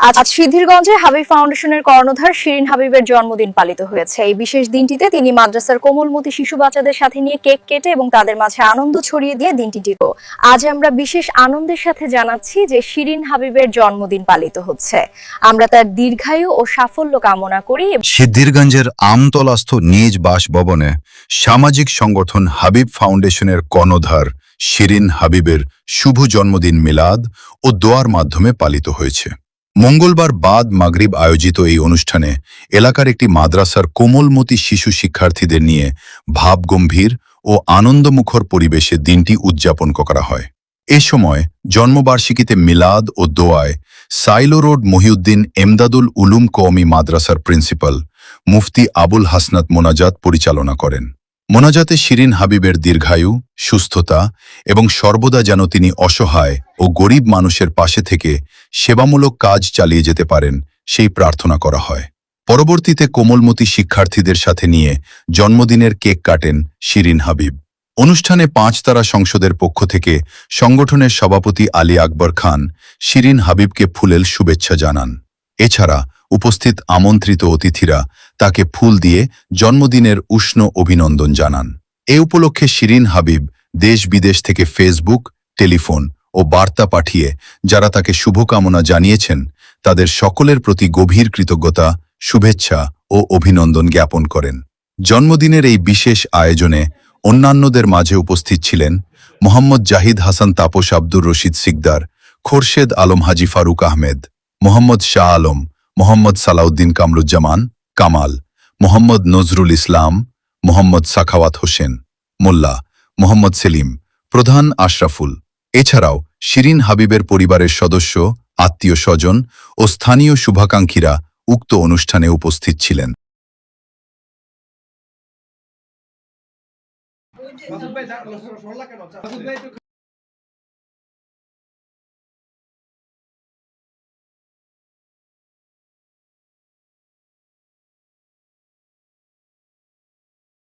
আজ সিদ্ধিরগঞ্জে হাবিব ফাউন্ডেশনের কর্ণধার শিরিন হাবিবের জন্মদিন পালিত হয়েছে। এই বিশেষ দিনটিতে তিনি মাদ্রাসার কোমলমতি শিশু বাচ্চাদের সাথে নিয়ে কেক কেটে এবং তাদের মাঝে আনন্দ ছড়িয়ে দিয়ে দিনটিকেও আজ আমরা বিশেষ আনন্দের সাথে জানাচ্ছি যে শিরিন হাবিবের জন্মদিন পালিত হচ্ছে। আমরা তার দীর্ঘায়ু ও সাফল্য কামনা করি। সিদ্ধিরগঞ্জের আমতলাস্থ নিজ বাসভবনে সামাজিক সংগঠন হাবিব ফাউন্ডেশনের কর্ণধার শিরিন হাবিবের শুভ জন্মদিন মিলাদ ও দোয়ার মাধ্যমে পালিত হয়েছে। মঙ্গলবার বাদ মাগরিব আয়োজিত এই অনুষ্ঠানে এলাকার একটি মাদ্রাসার কোমলমতি শিশু শিক্ষার্থীদের নিয়ে ভাবগম্ভীর ও আনন্দমুখর পরিবেশে দিনটি উদযাপন করা হয়। এ সময় জন্মবার্ষিকীতে মিলাদ ও দোয়ায় সাইলো রোড মহিউদ্দিন এমদাদুল উলুম কওমি মাদ্রাসার প্রিন্সিপাল মুফতি আবুল হাসনাত মোনাজাত পরিচালনা করেন। মোনাজাতে শিরিন হাবিবের দীর্ঘায়ু, সুস্থতা এবং সর্বদা যেন তিনি অসহায় ও গরিব মানুষের পাশে থেকে সেবামূলক কাজ চালিয়ে যেতে পারেন সেই প্রার্থনা করা হয়। পরবর্তীতে কোমলমতি শিক্ষার্থীদের সাথে নিয়ে জন্মদিনের কেক কাটেন শিরিন হাবিব। অনুষ্ঠানে 5 তারা সংসদের পক্ষ থেকে সংগঠনের সভাপতি আলী আকবর খান শিরিন হাবিবকে ফুলেল শুভেচ্ছা জানান। এছাড়া উপস্থিত আমন্ত্রিত অতিথিরা তাকে ফুল দিয়ে জন্মদিনের উষ্ণ অভিনন্দন জানান। এ উপলক্ষে শিরিন হাবিব দেশ বিদেশ থেকে ফেসবুক, টেলিফোন ও বার্তা পাঠিয়ে যারা তাকে শুভকামনা জানিয়েছেন তাদের সকলের প্রতি গভীর কৃতজ্ঞতা, শুভেচ্ছা ও অভিনন্দন জ্ঞাপন করেন। জন্মদিনের এই বিশেষ আয়োজনে অন্যান্যদের মাঝে উপস্থিত ছিলেন মোহাম্মদ জাহিদ হাসান তাপস, আব্দুর রশিদ সিকদার, খোরশেদ আলম, হাজি ফারুক আহমেদ, মোহাম্মদ শাহ আলম, মোহাম্মদ সালাউদ্দিন কামরুজ্জামান কামাল, মোহাম্মদ নজরুল ইসলাম, মোহাম্মদ সাখাওয়াত হোসেন মোল্লা, মোহাম্মদ সেলিম, প্রধান আশরাফুল। এছাড়াও শিরিন হাবিবের পরিবারের সদস্য, আত্মীয় স্বজন ও স্থানীয় শুভাকাঙ্ক্ষীরা উক্ত অনুষ্ঠানে উপস্থিত ছিলেন।